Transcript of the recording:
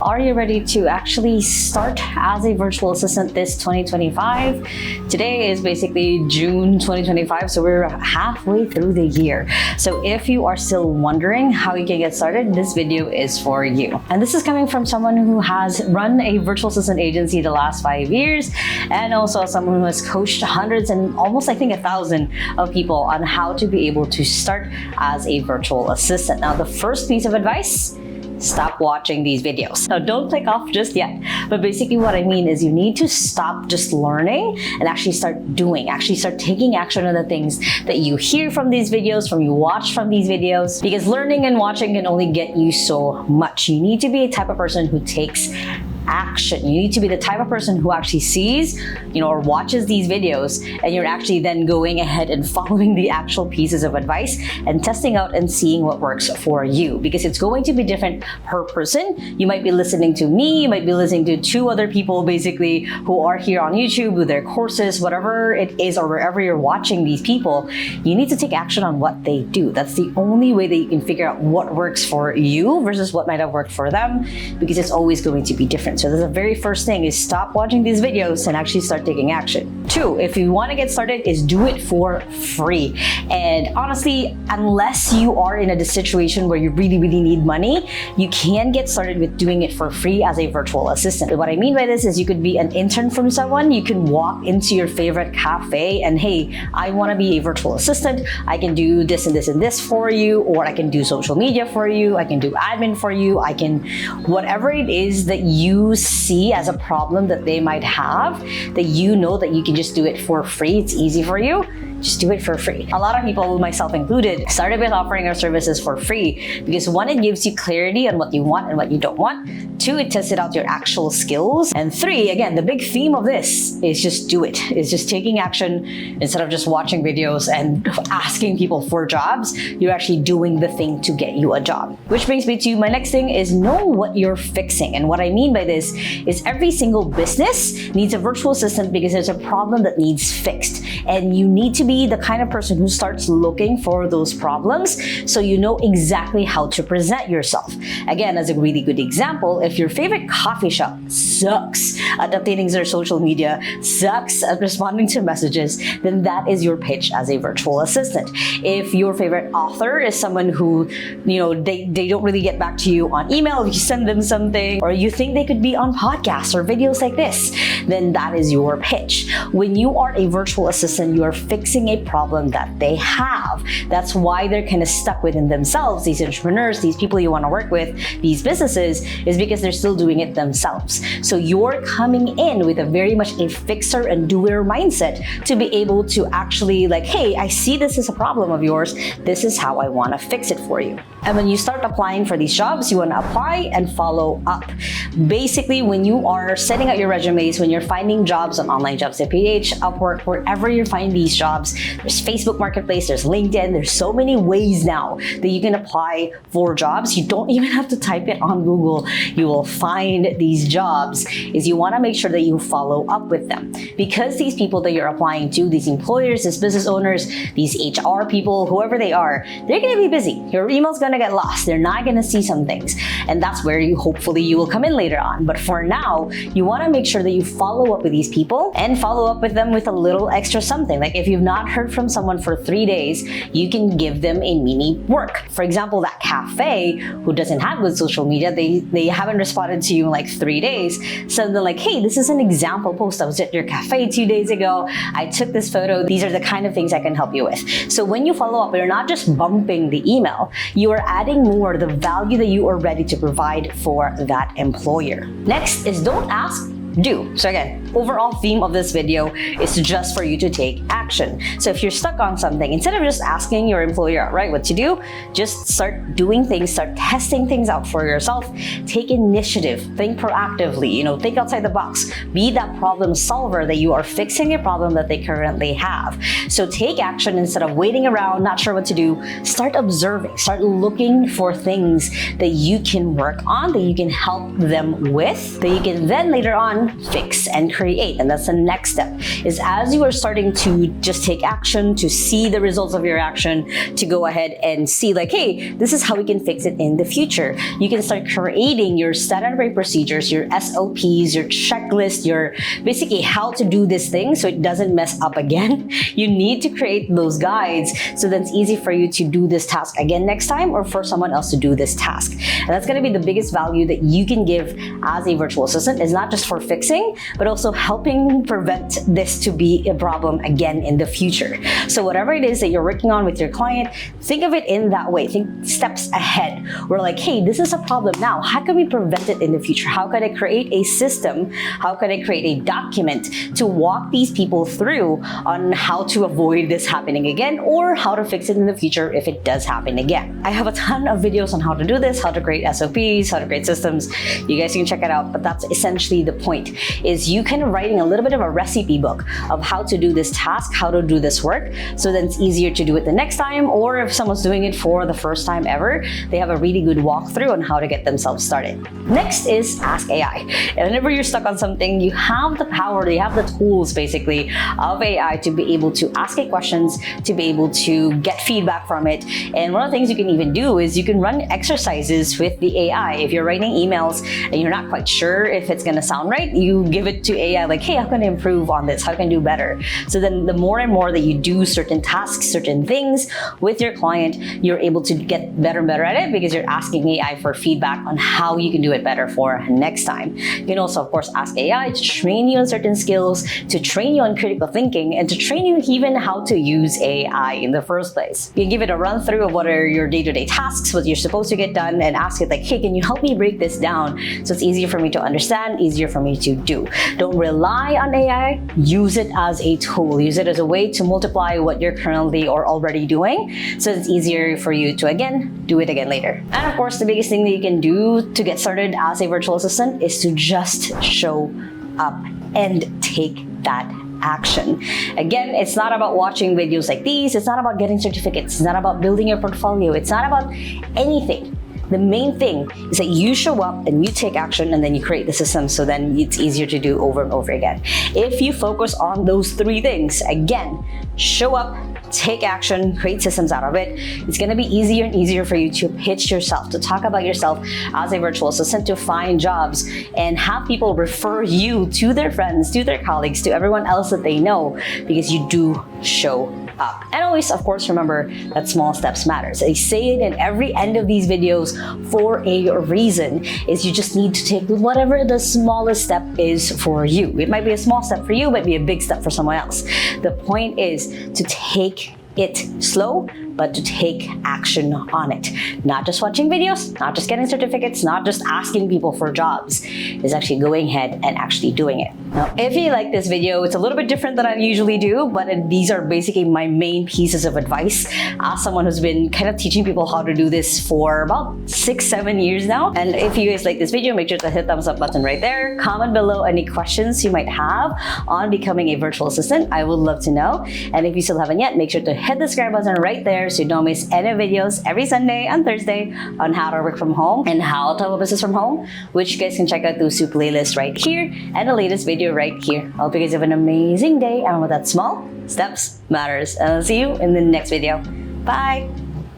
Are you ready to actually start as a virtual assistant this 2025? Today is basically June 2025, so we're halfway through the year. So if you are still wondering how you can get started, this video is for you. And this is coming from someone who has run a virtual assistant agency the last 5 years, and also someone who has coached hundreds and almost, I think, 1,000 of people on how to be able to start as a virtual assistant. Now, the first piece of advice: stop watching these videos. Now, don't click off just yet. But basically what I mean is you need to stop just learning and actually start doing, actually start taking action on the things that you hear from these videos, you watch from these videos, because learning and watching can only get you so much. You need to be a type of person who takes action. You need to be the type of person who actually sees, or watches these videos, and you're actually then going ahead and following the actual pieces of advice and testing out and seeing what works for you, because it's going to be different per person. You might be listening to me, you might be listening to 2 other people basically who are here on YouTube with their courses, whatever it is, or wherever you're watching these people. You need to take action on what they do. That's the only way that you can figure out what works for you versus what might have worked for them, because it's always going to be different. So the very first thing is stop watching these videos and actually start taking action. 2, if you want to get started, is do it for free. And honestly, unless you are in a situation where you really need money, you can get started with doing it for free as a virtual assistant. What I mean by this is you could be an intern from someone. You can walk into your favorite cafe and, hey, I want to be a virtual assistant. I can do this and this and this for you, or I can do social media for you. I can do admin for you. I can, whatever it is that you see as a problem that they might have, that that you can just do it for free. It's easy for you. Just do it for free. A lot of people, myself included, started with offering our services for free because 1, it gives you clarity on what you want and what you don't want. 2, it tested out your actual skills. And 3, again, the big theme of this is just do it. It's just taking action instead of just watching videos and asking people for jobs. You're actually doing the thing to get you a job. Which brings me to my next thing is know what you're fixing. And what I mean by this is every single business needs a virtual assistant because there's a problem that needs fixed. And you need to be the kind of person who starts looking for those problems so you know exactly how to present yourself. Again, as a really good example, if your favorite coffee shop sucks at updating their social media, sucks at responding to messages, then that is your pitch as a virtual assistant. If your favorite author is someone who, they don't really get back to you on email, if you send them something, or you think they could be on podcasts or videos like this, then that is your pitch. When you are a virtual assistant, you are fixing a problem that they have. That's why they're kind of stuck within themselves. These entrepreneurs, these people you want to work with, these businesses, is because they're still doing it themselves. So you're coming in with a very much a fixer and doer mindset to be able to actually hey, I see this is a problem of yours. This is how I want to fix it for you. And when you start applying for these jobs, you want to apply and follow up. Basically, when you are setting out your resumes, when you're finding jobs on onlinejobs.ph, Upwork, wherever you find these jobs, there's Facebook Marketplace, there's LinkedIn, there's so many ways now that you can apply for jobs. You don't even have to type it on Google. You will find these jobs. Is you want to make sure that you follow up with them, because these people that you're applying to, these employers, these business owners, these HR people, whoever they are, they're going to be busy. Your email's going to get lost. They're not going to see some things. And that's where hopefully you will come in later on. But for now, you want to make sure that you follow up with these people and follow up with them with a little extra something. Like if you've not heard from someone for 3 days, you can give them a mini work. For example, that cafe who doesn't have good social media, they haven't responded to you in 3 days. So they're like, hey, this is an example post. I was at your cafe 2 days ago. I took this photo. These are the kind of things I can help you with. So when you follow up, you're not just bumping the email, you are adding more the value that you are ready to provide for that employer. Next is don't ask, do. So again, overall theme of this video is just for you to take action. So if you're stuck on something, instead of just asking your employer outright what to do, just start doing things, start testing things out for yourself. Take initiative, think proactively, think outside the box. Be that problem solver that you are fixing a problem that they currently have. So take action instead of waiting around, not sure what to do. Start observing, start looking for things that you can work on, that you can help them with, that you can then later on fix, and create. And that's the next step, is as you are starting to just take action, to see the results of your action, to go ahead and see like, hey, this is how we can fix it in the future. You can start creating your standard operating procedures, your SOPs, your checklist, your basically how to do this thing so it doesn't mess up again. You need to create those guides so that it's easy for you to do this task again next time, or for someone else to do this task. And that's going to be the biggest value that you can give as a virtual assistant, is not just for fixing, but also helping prevent this to be a problem again in the future. So whatever it is that you're working on with your client, think of it in that way. Think steps ahead. We're like, hey, this is a problem now. How can we prevent it in the future? How can I create a system? How can I create a document to walk these people through on how to avoid this happening again, or how to fix it in the future if it does happen again? I have a ton of videos on how to do this, how to create SOPs, how to create systems. You guys can check it out, but that's essentially the point, is you kind of writing a little bit of a recipe book of how to do this task, how to do this work, so that it's easier to do it the next time, or if someone's doing it for the first time ever, they have a really good walkthrough on how to get themselves started. Next is Ask AI. And whenever you're stuck on something, you have the power, you have the tools basically of AI to be able to ask it questions, to be able to get feedback from it. And one of the things you can even do is you can run exercises with the AI. If you're writing emails and you're not quite sure if it's gonna sound right, you give it to AI like, hey, how can I improve on this? How can I do better? So then the more and more that you do certain tasks, certain things with your client, you're able to get better and better at it, because you're asking AI for feedback on how you can do it better for next time. You can also, of course, ask AI to train you on certain skills, to train you on critical thinking, and to train you even how to use AI in the first place. You can give it a run through of what are your day-to-day tasks, what you're supposed to get done, and ask it like, hey, can you help me break this down so it's easier for me to understand, easier for me to do. Don't rely on AI, use it as a tool. Use it as a way to multiply what you're currently or already doing, so it's easier for you to, again, do it again later. And of course, the biggest thing that you can do to get started as a virtual assistant is to just show up and take that action. Again, it's not about watching videos like these. It's not about getting certificates. It's not about building your portfolio. It's not about anything. The main thing is that you show up and you take action, and then you create the system, so then it's easier to do over and over again. If you focus on those three things, again, show up, take action, create systems out of it, it's gonna be easier and easier for you to pitch yourself, to talk about yourself as a virtual assistant, to find jobs, and have people refer you to their friends, to their colleagues, to everyone else that they know, because you do show up. And always, of course, remember that small steps matters. I say it in every end of these videos for a reason, is you just need to take whatever the smallest step is for you. It might be a small step for you, it might be a big step for someone else. The point is to take it slow, but to take action on it. Not just watching videos, not just getting certificates, not just asking people for jobs. It's actually going ahead and actually doing it. Now, if you like this video, it's a little bit different than I usually do, but these are basically my main pieces of advice as someone who's been kind of teaching people how to do this for about 6-7 years now. And if you guys like this video, make sure to hit the thumbs up button right there. Comment below any questions you might have on becoming a virtual assistant. I would love to know. And if you still haven't yet, make sure to hit the subscribe button right there so you don't miss any videos every Sunday and Thursday on how to work from home and how to have a business from home, which you guys can check out through Soup playlist right here and the latest video right here. I hope you guys have an amazing day, and with that, small steps matters. And I'll see you in the next video. Bye!